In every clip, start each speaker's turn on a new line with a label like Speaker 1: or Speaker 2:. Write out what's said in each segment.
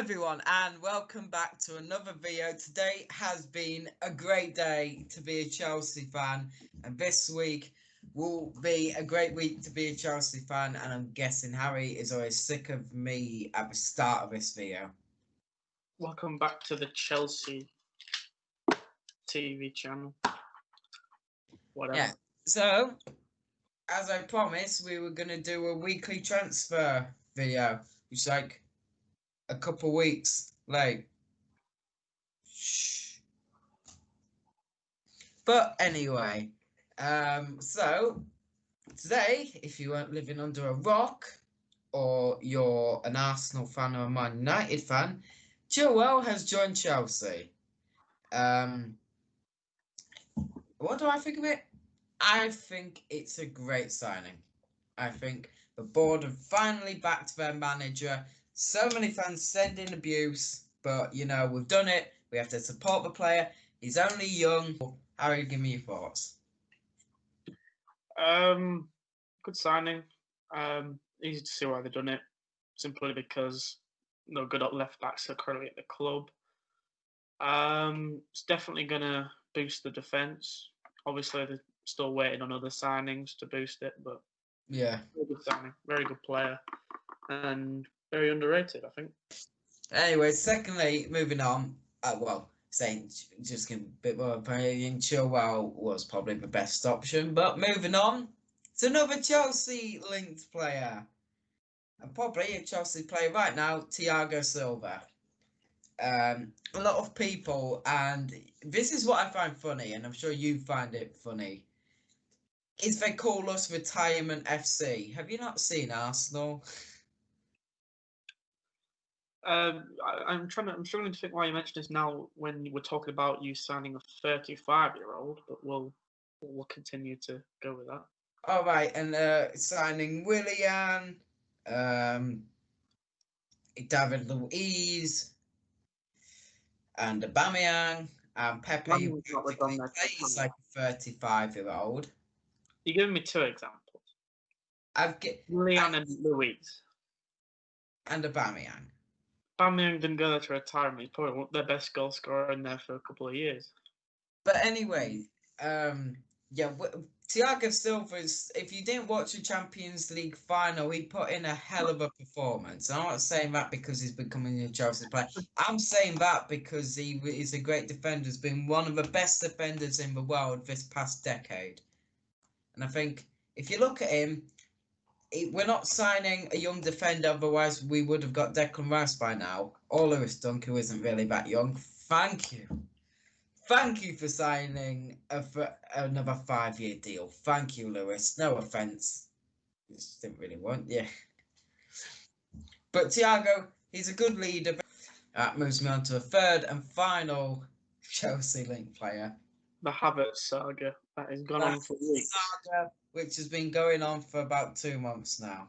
Speaker 1: everyone, and welcome back to another video. Today has been a great day to be a Chelsea fan, and this week will be a great week to be a Chelsea fan, and I'm guessing Harry is always sick of me at the start of this video.
Speaker 2: Welcome back to the Chelsea TV channel. Whatever.
Speaker 1: Yeah, so as I promised, we were going to do a weekly transfer video, which is like a couple weeks late. Shh. But anyway, so today, if you weren't living under a rock, or you're an Arsenal fan or a Man United fan, Chilwell has joined Chelsea. What do I think of it? I think it's a great signing. I think the board have finally backed their manager. So many fans sending abuse, but you know, we've done it. We have to support the player. He's only young. Harry, give me your thoughts.
Speaker 2: Good signing. Easy to see why they've done it. Simply because no good left backs are currently at the club. It's definitely gonna boost the defence. Obviously, they're still waiting on other signings to boost it, but
Speaker 1: yeah,
Speaker 2: very good signing, very good player, and very underrated, I think.
Speaker 1: Anyway, secondly, moving on. Saying just a bit more opinion, Chilwell was probably the best option. But moving on, it's another Chelsea linked player, and probably a Chelsea player right now, Thiago Silva. A lot of people, and this is what I find funny, and I'm sure you find it funny, is they call us Retirement FC. Have you not seen Arsenal?
Speaker 2: I'm struggling to think why you mentioned this now when we're talking about you signing a 35-year-old, but we'll continue to go with that.
Speaker 1: All right, and signing Willian, David Luiz, and Aubameyang, and Pepe, who practically plays like a 35-year-old.
Speaker 2: You're giving me two examples. Willian and Luiz.
Speaker 1: And Aubameyang.
Speaker 2: Aubameyang didn't go there to retirement. He's probably their best goal scorer in there for a couple of years.
Speaker 1: But anyway, Thiago Silva's, if you didn't watch the Champions League final, he put in a hell of a performance. And I'm not saying that because he's becoming a Chelsea player. I'm saying that because he is a great defender. He's been one of the best defenders in the world this past decade. And I think if you look at him, we're not signing a young defender, otherwise we would have got Declan Rice by now. Or Lewis Dunk, who isn't really that young. Thank you. Thank you for signing another 5-year deal. Thank you, Lewis. No offence. Just didn't really want you. But Thiago, he's a good leader. That moves me on to a third and final Chelsea link player.
Speaker 2: The Havertz saga that has gone on for weeks.
Speaker 1: Saga, which has been going on for about 2 months now.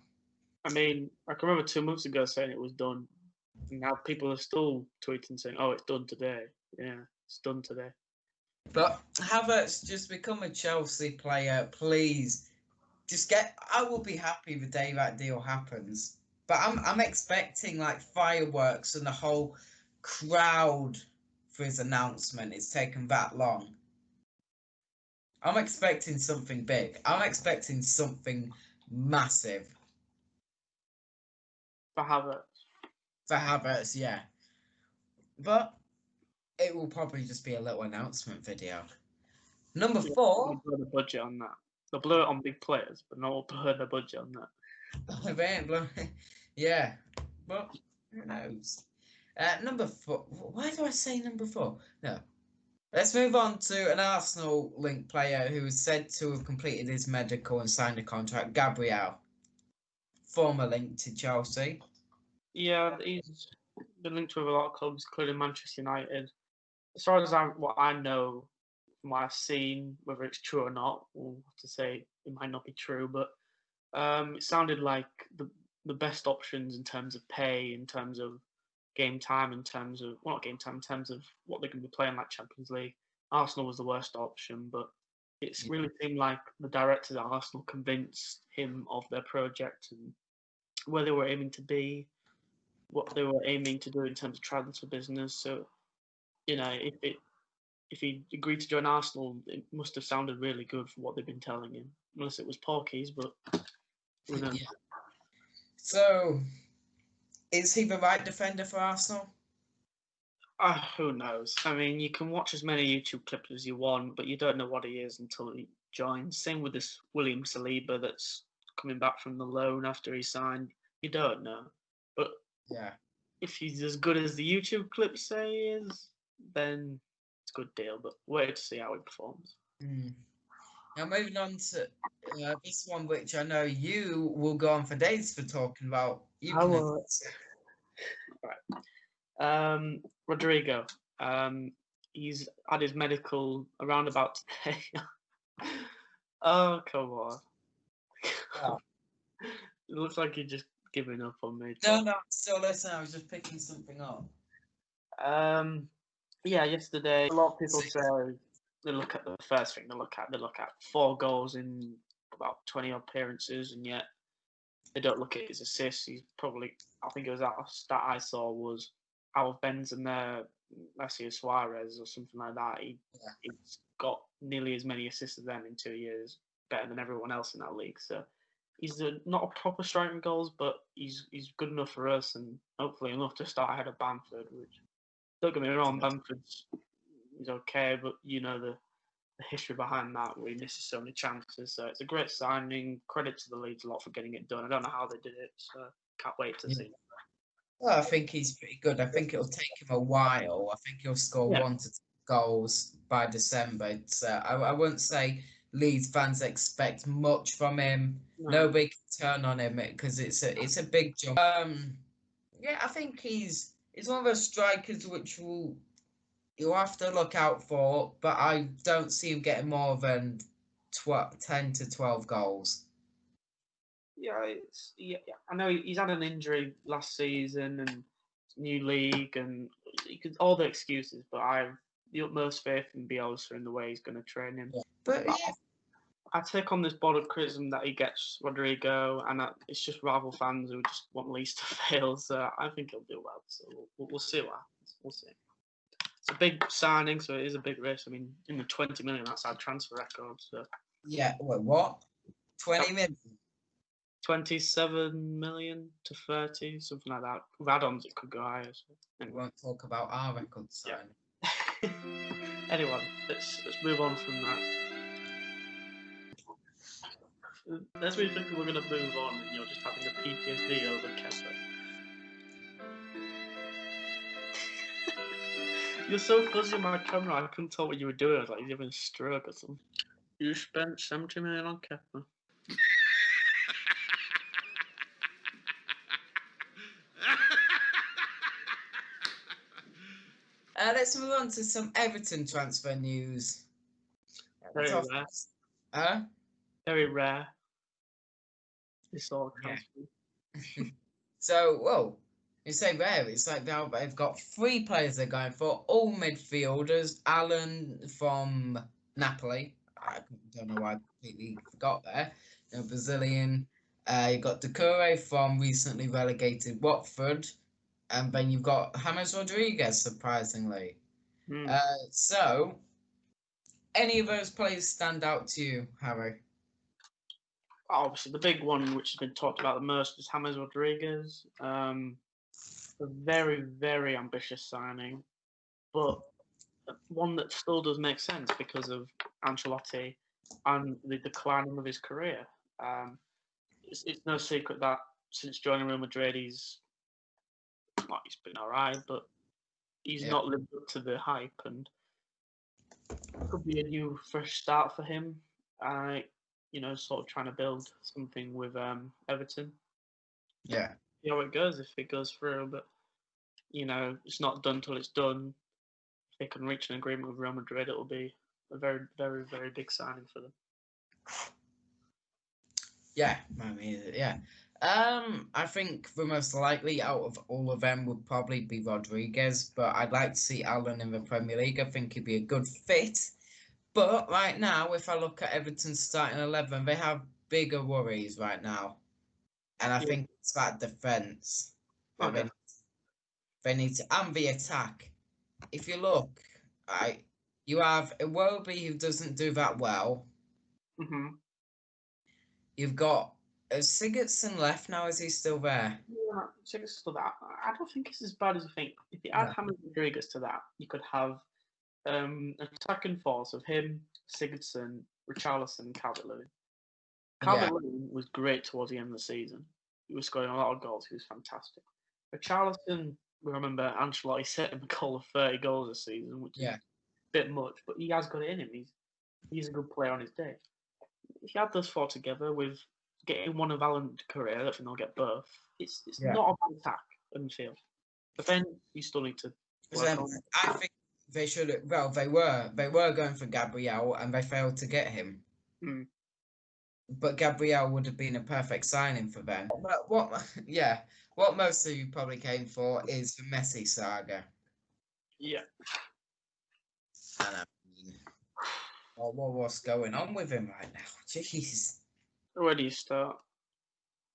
Speaker 2: I mean, I can remember 2 months ago saying it was done. And now people are still tweeting saying, oh, it's done today. Yeah, it's done today.
Speaker 1: But Havertz just become a Chelsea player, please. I will be happy the day that deal happens. But I'm expecting like fireworks and the whole crowd for his announcement. It's taken that long. I'm expecting something big. I'm expecting something massive.
Speaker 2: For Havertz.
Speaker 1: For Havertz, yeah. But it will probably just be a little announcement video. Number 4.
Speaker 2: They'll blow the budget on that. They'll blow it on big players, but not blow the budget on that.
Speaker 1: They ain't blowing. Yeah. But who knows? Number 4. Why do I say number 4? No. Let's move on to an Arsenal link player who is said to have completed his medical and signed a contract. Gabriel. Former link to Chelsea.
Speaker 2: Yeah, he's been linked with a lot of clubs, including Manchester United. As far as what I know from what I've seen, whether it's true or not, we'll have to say it might not be true, but it sounded like the best options in terms of pay, in terms of game time, in terms of what they're going to be playing like Champions League. Arsenal was the worst option, but it's really seemed like the directors at Arsenal convinced him of their project and where they were aiming to be. what they were aiming to do in terms of transfer business. So, you know, if he agreed to join Arsenal, it must have sounded really good for what they've been telling him. Unless it was porkies, but who knows?
Speaker 1: Yeah. So, is he the right defender for Arsenal?
Speaker 2: Who knows? I mean, you can watch as many YouTube clips as you want, but you don't know what he is until he joins. Same with this William Saliba that's coming back from the loan after he signed. You don't know. But
Speaker 1: Yeah.
Speaker 2: if he's as good as the YouTube clips say he is, then it's a good deal. But wait to see how he performs.
Speaker 1: Now, moving on to this one, which I know you will go on for days for talking about. You can announce it.
Speaker 2: Right. Rodrigo. He's had his medical around about today. Oh, come on.
Speaker 1: Oh.
Speaker 2: It looks like you're just giving up on me.
Speaker 1: No, I'm still listening. I was just picking something up.
Speaker 2: Yeah, yesterday a lot of people say they look at the first thing they look at 4 goals in about 20 appearances, and yet they don't look at his assists. He's probably, I think it was that stat I saw was out of Benzema, Messi, Suarez, or something like that. He's got nearly as many assists as them in 2 years, better than everyone else in that league. So he's not a proper striker goals, but he's good enough for us, and hopefully enough to start ahead of Bamford. Which, don't get me wrong, Bamford's is okay, but you know the history behind that, where he misses so many chances. So it's a great signing. Credit to the Leeds a lot for getting it done. I don't know how they did it, so can't wait to see.
Speaker 1: Well, I think he's pretty good. I think it'll take him a while. I think he'll score 1 to 2 goals by December. So I wouldn't say Leeds fans expect much from him. Nobody can turn on him because it's a big job. Yeah, I think he's one of those strikers which you'll have to look out for, but I don't see him getting more than 10 to 12 goals.
Speaker 2: Yeah, I know he's had an injury last season and new league and all the excuses, but I have the utmost faith in Bielsa in the way he's going to train him.
Speaker 1: Yeah. But yeah,
Speaker 2: I take on this board of criticism that he gets Rodrigo, and it's just rival fans who just want Leeds to fail. So I think he'll do well. So we'll see what happens. We'll see. It's a big signing, so it is a big risk. I mean, in the 20 million outside transfer record. So
Speaker 1: yeah. Wait, what? 20 million?
Speaker 2: 27 million to 30, something like that. With add-ons, it could go higher. So
Speaker 1: anyway. We won't talk about our record signing.
Speaker 2: Yeah. Anyway, let's move on from that. Let's be thinking we're going to move on, and you're just having a PTSD over Kepler. You're so close to my camera, I couldn't tell what you were doing. I was like, you're having a stroke or something. You spent 70 million on Kepler.
Speaker 1: Let's move on to some Everton transfer news.
Speaker 2: Very rare. Very rare. This sort of transfer.
Speaker 1: So, well, you say rare. It's like now they've got 3 players they're going for, all midfielders. Allen from Napoli. I don't know why I completely forgot there. Brazilian. You've got Doucouré from recently relegated Watford. And then you've got James Rodriguez, surprisingly. So, any of those players stand out to you, Harry?
Speaker 2: Obviously, the big one which has been talked about the most is James Rodriguez. A very, very ambitious signing, but one that still does make sense because of Ancelotti and the declining of his career. It's no secret that since joining Real Madrid, he's been all right, but he's not lived up to the hype, and it could be a new, fresh start for him. Sort of trying to build something with Everton.
Speaker 1: Yeah.
Speaker 2: See how it goes if it goes through, but it's not done till it's done. If they can reach an agreement with Real Madrid, it will be a very, very, very big signing for them.
Speaker 1: Yeah, I mean, yeah. I think the most likely out of all of them would probably be Rodriguez, but I'd like to see Allen in the Premier League. I think he'd be a good fit. But right now, if I look at Everton's starting 11, they have bigger worries right now. And I think it's that defence.
Speaker 2: Okay.
Speaker 1: They need to, and the attack. If you look, right, you have Iwobi who doesn't do that well.
Speaker 2: Mm-hmm.
Speaker 1: You've got Sigurdsson left now. Is he still there?
Speaker 2: Yeah, so it's still that. I don't think it's as bad as I think. If you add
Speaker 1: Yeah.
Speaker 2: James Rodriguez to that, you could have attacking force of him, Sigurdsson, Richarlison, and Calvert-Lewin.
Speaker 1: Yeah.
Speaker 2: Calvert-Lewin was great towards the end of the season. He was scoring a lot of goals. He was fantastic. Richarlison, we remember Ancelotti set him a goal of 30 goals this season, which is
Speaker 1: Yeah.
Speaker 2: a bit much, but he has got it in him. He's a good player on his day. If you add those four together with getting one of Alan Correa, I don't think they'll get both. It's
Speaker 1: Yeah.
Speaker 2: not a bad attack in midfield. But then you still need to work on.
Speaker 1: I think they should. Well, they were going for Gabriel, and they failed to get him.
Speaker 2: Mm.
Speaker 1: But Gabriel would have been a perfect signing for them. But what? Yeah. What most of you probably came for is the Messi saga.
Speaker 2: Yeah.
Speaker 1: And I mean, what's going on with him right now? Jeez.
Speaker 2: Where do you start?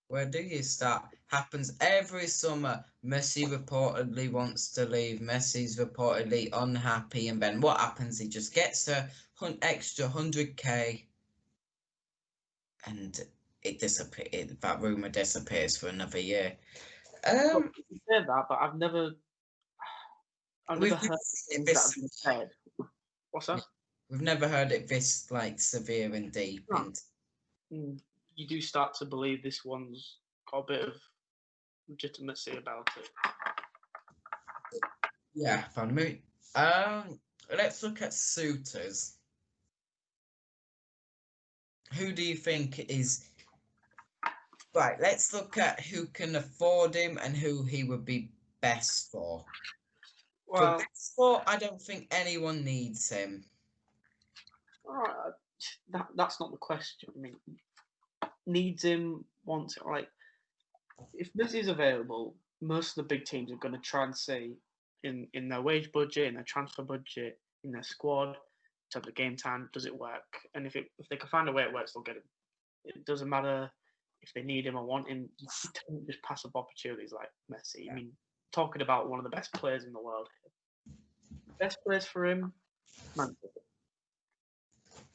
Speaker 1: Where do you start? Happens every summer. Messi reportedly wants to leave. Messi's reportedly unhappy, and then what happens? He just gets a extra 100k, and it disappears. That rumor disappears for another year.
Speaker 2: Look, you say that, but I've never
Speaker 1: We've
Speaker 2: heard
Speaker 1: never seen it
Speaker 2: things that have
Speaker 1: this.
Speaker 2: been said. What's that?
Speaker 1: We've never heard it this like severe and deep.
Speaker 2: No. You do start to believe this one's got a bit of legitimacy about it.
Speaker 1: Yeah, pardon me. Let's look at suitors. Who do you think is right? Let's look at who can afford him and who he would be best for.
Speaker 2: Well,
Speaker 1: For best for, I don't think anyone needs him.
Speaker 2: that's not the question. I mean, needs him, wants it. Like, if Messi's available, most of the big teams are going to try and see in their wage budget, in their transfer budget, in their squad, in terms of game time, does it work? And if they can find a way it works, they'll get him. It doesn't matter if they need him or want him. You can't just pass up opportunities like Messi.
Speaker 1: Yeah.
Speaker 2: I mean, talking about one of the best players in the world. Best place for him, Man City.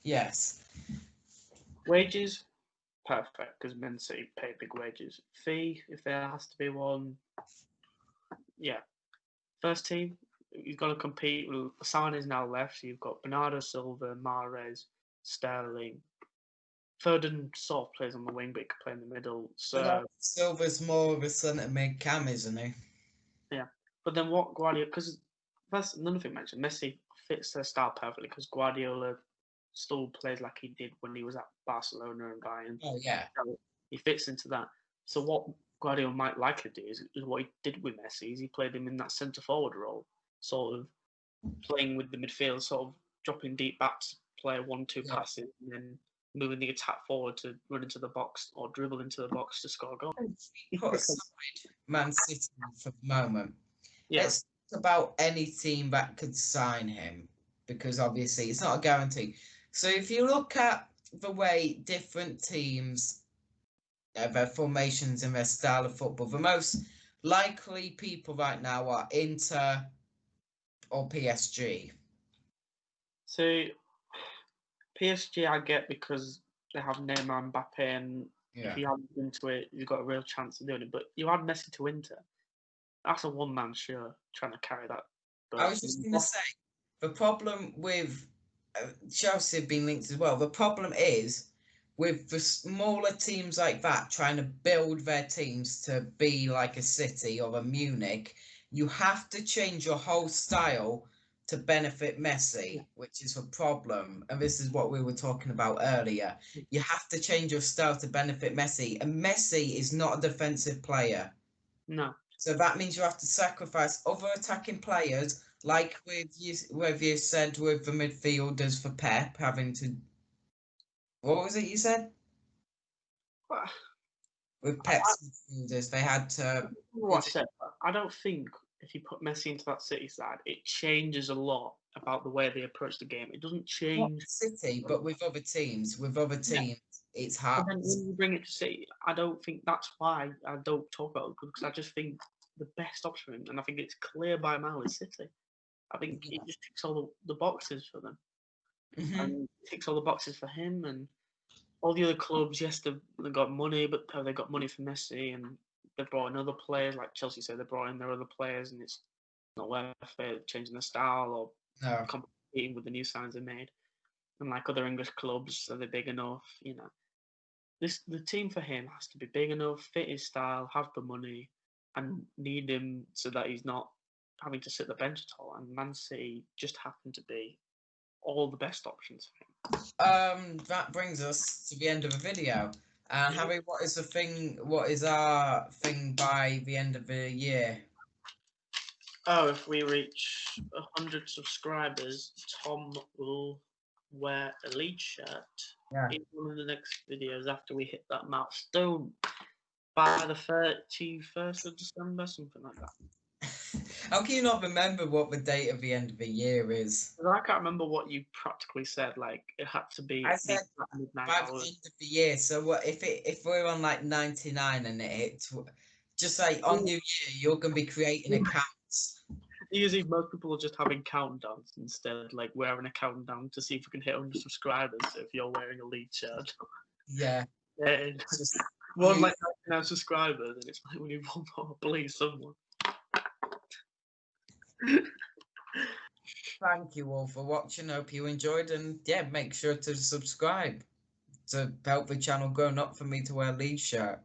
Speaker 1: Yes.
Speaker 2: Wages, perfect, because Man City pay big wages. Fee, if there has to be one, yeah. First team, you've got to compete. San is now left, so you've got Bernardo Silva, Mahrez, Sterling. Foden sort of plays on the wing, but he can play in the middle. So
Speaker 1: Silva's more of a centre mid cam, isn't he?
Speaker 2: yeah, but then what Guardiola? Because that's another thing mentioned. Messi fits their style perfectly because Guardiola still plays like he did when he was at Barcelona and Bayern.
Speaker 1: Oh yeah.
Speaker 2: So he fits into that. So what Guardiola might likely do is what he did with Messi. Is he played him in that centre forward role, sort of playing with the midfield, sort of dropping deep back to play 1-2 passes, and then moving the attack forward to run into the box or dribble into the box to score a goal.
Speaker 1: Put aside Man City for the moment.
Speaker 2: Yeah.
Speaker 1: Let's talk about any team that could sign him, because obviously it's not a guarantee. So if you look at the way different teams, their formations and their style of football, the most likely people right now are Inter or PSG.
Speaker 2: So PSG I get because they have Neymar and Mbappe, and if you add into it, you've got a real chance of doing it. But you add Messi to Inter, that's a one-man show trying to carry that.
Speaker 1: I was just going to say, the problem with Chelsea have been linked as well. The problem is with the smaller teams like that trying to build their teams to be like a City or a Munich, you have to change your whole style to benefit Messi, which is a problem. And this is what we were talking about earlier. You have to change your style to benefit Messi. And Messi is not a defensive player.
Speaker 2: No.
Speaker 1: So that means you have to sacrifice other attacking players, like with you said with the midfielders for Pep having to. What was it you said? With Pep's midfielders, they had to.
Speaker 2: What I said, I don't think if you put Messi into that City side, it changes a lot about the way they approach the game. It doesn't change.
Speaker 1: Not City, but with other teams. With other teams, it's hard.
Speaker 2: But then when you bring it to City, I don't think that's why I don't talk about it because I just think the best option for him, and I think it's clear by a mile is City. I think it just ticks all the boxes for them, and ticks all the boxes for him and all the other clubs. Yes, they've got money, but have they got money for Messi? And they've brought in other players, like Chelsea said, they brought in their other players, and it's not worth it, changing the style or competing with the new signs they made. And like other English clubs, are they big enough? You know, the team for him has to be big enough, fit his style, have the money, and need him so that he's not having to sit the bench at all. And Man City just happen to be all the best options for him.
Speaker 1: That brings us to the end of the video. And Harry, what is the thing? What is our thing by the end of the year?
Speaker 2: Oh, if we reach 100 subscribers, Tom will wear a Leeds shirt in one of the next videos after we hit that milestone by the 31st of December, something like that.
Speaker 1: How can you not remember what the date of the end of the year is?
Speaker 2: I can't remember what you practically said. Like it had to be.
Speaker 1: I said
Speaker 2: midnight
Speaker 1: by the end of the year. So what if we're on like 99 and it hits, just like on New Year, you're gonna be creating accounts.
Speaker 2: Usually, most people are just having countdowns instead. Like we're having a countdown to see if we can hit 100 subscribers. If you're wearing a Leeds shirt.
Speaker 1: Yeah.
Speaker 2: It's just one like 99 subscribers, and it's like we need one more, please, someone.
Speaker 1: Thank you all for watching. Hope you enjoyed, and yeah, make sure to subscribe to help the channel grow, not for me to wear a Leeds shirt.